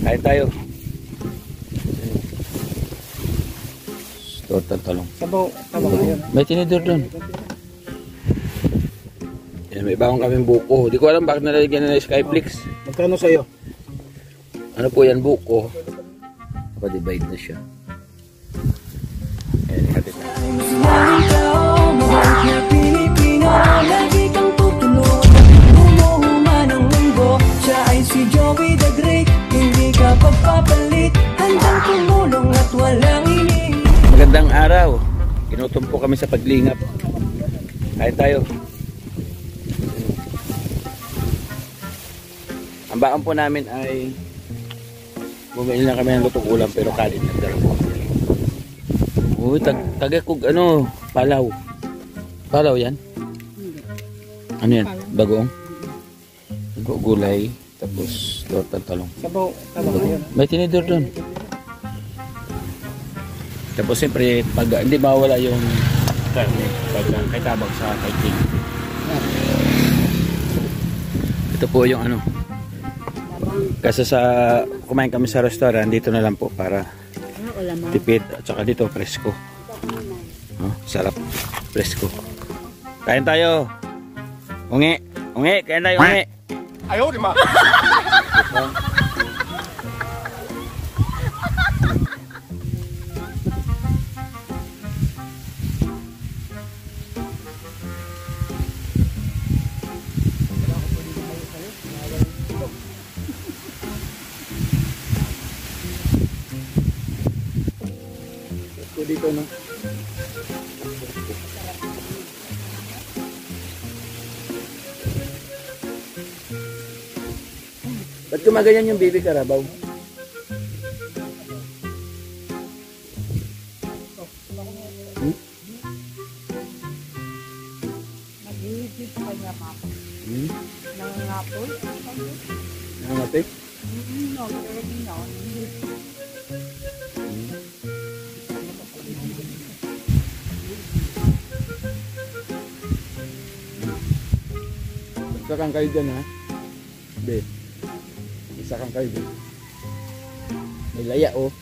Kain tayo. Torta talong. Sabaw yun. May tinidor doon. Yan, may bagong kaming buko. Di ko alam bakit nalalagyan na ng Skyflix. Magkano sa'yo? Ano po yan, buko? Naka-divide na siya. Ayan, ikatid na. Lagi kang tutulog, umuhuman ang mundo. Siya ay si Joey the Great, hindi ka pagpapalit. Handang tumulong at walang ini. Magandang araw. Kinutumpo kami sa paglingap. Kain tayo. Ang baon po namin ay bumili na kami ng lutong ulam pero kalit na dalawa. Uy, tagakog ano, palaw. Palaw yan? Ano yan? Bagoong? Gulay, tapos torta talong. Sabaw yun. May tinidor doon. Tapos siyempre, pag hindi mawala yung karne, pag kay tabang sa kaiting. Ito po yung ano. Kasi sa kumain kami sa restaurant, dito na lang po para tipid. At saka dito, presko. Oh, sarap. Presko. Kain tayo. Ungi. Kain tayo, ungi. Ayaw, di ma. Dito no. Ba't kumaganyan yung baby karabaw? Nag-iisip pa niya, ma'am. Nangangapoy? Nangangapoy? Isa kang kayo dyan ha? Be. Isa kang kayo dyan. May laya oh.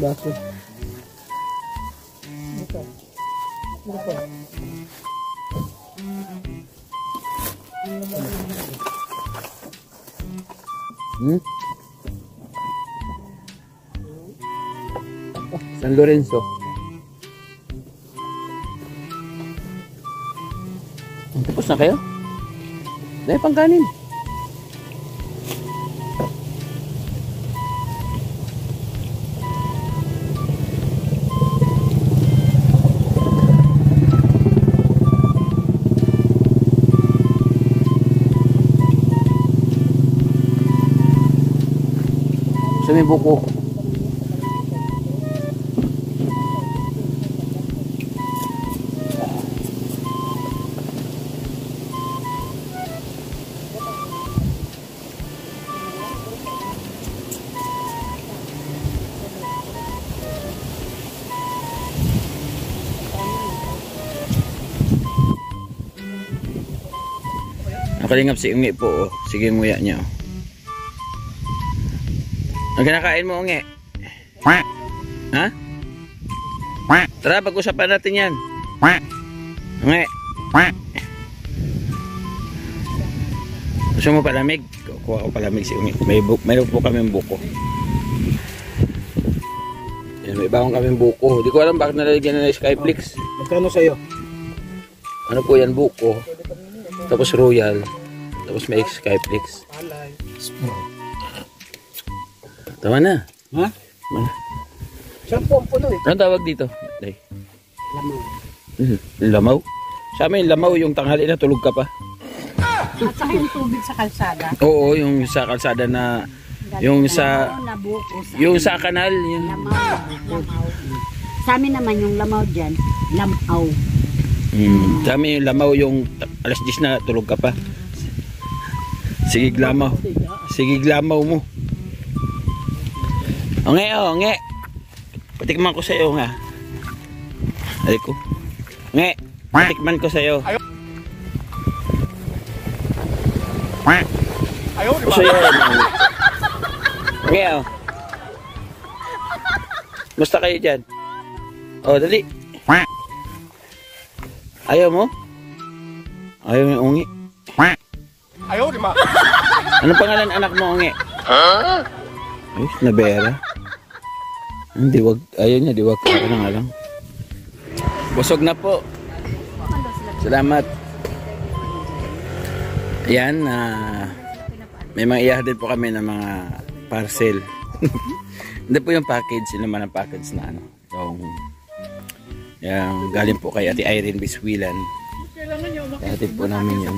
Baso. Ito. San Lorenzo. Tapos na kayo? Dahil pang kanin. Sa may buko. Nakalingap si Ungi po. Oh. Sige, nguya niya. Oh. Ang kinakain mo, Ungi? Ha? Tara, pag-usapan natin yan. Ungi. Gusto mo palamig? Kuha ko palamig si Ungi. Mayroon po kami buko. Yan, may bagong kami buko. Di ko alam bakit nalalagyan na ng Skyflix. Magkano sa'yo? Ano po yan, buko. Tapos royal. Tapos may Skyflix. Tama na. Ha? Tama na. Saan po ang puno eh? Anong tawag dito? Day? Lamang. Lamaw? Sa amin, lamaw yung tanghali na tulog ka pa. At saka yung tubig sa kalsada. Oo, yung sa kalsada na, yung sa, Lamaw na bukos. yung sa kanal. Yung, Lamaw. Sa amin naman yung lamaw dyan, lamaw. sa amin yung lamaw yung alas 10 na tulog ka pa. Sige lamaw. Sige lamaw mo. Onge, onge. Patikman ko sa'yo nga. Ay ko. Nge, patikman ko sa'yo. Ayaw, di ba? Sa'yo. Nge, oh. Musta kayo dyan? Oh, dali. Ayaw mo? Ayaw mo yung ungi? Ayaw, di ba? Anong pangalan anak mo, ungi? Ay, nabera. Hindi, wag. Ayaw niya, di wag. Ako na nga lang. Busog na po. Salamat. Ayan, may mga iyahatid po kami ng mga parcel. Hindi po yung package, yun naman ang package na ano. Yung galing po kay Ate Irene Biswilan. Iyahatid po namin yun.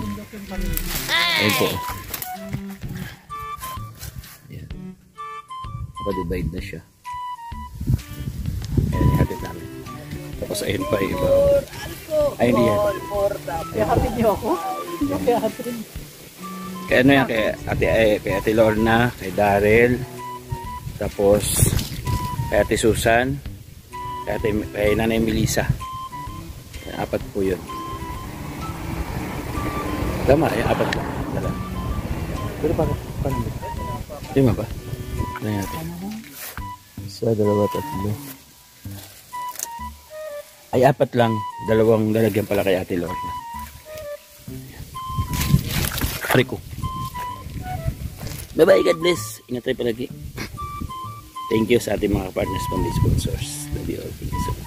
Ayan po. Ayan. Pa-divide na siya. Ayan, ihatid namin. Tapos ayun pa iba. Ay, hindi yan. Yakapin niyo ako? Yakapin. Kaya ano yan, kay Ate Lorna, kay Daryl, tapos kay Ate Susan, kay Nanay Melissa. Apat po yun. Tama, yung apat lang. Dala. Pero bakit? Paano ba? Lima ba? Ano natin? Isa, dalawa, tatlo. Ay, apat lang. Dalawang lalagyan pala kay Ate Lorna. Rico. Bye-bye, God bless. Ingat tayo palagi. Thank you sa ating mga partners, family sponsors. Love you all. Thank you so much.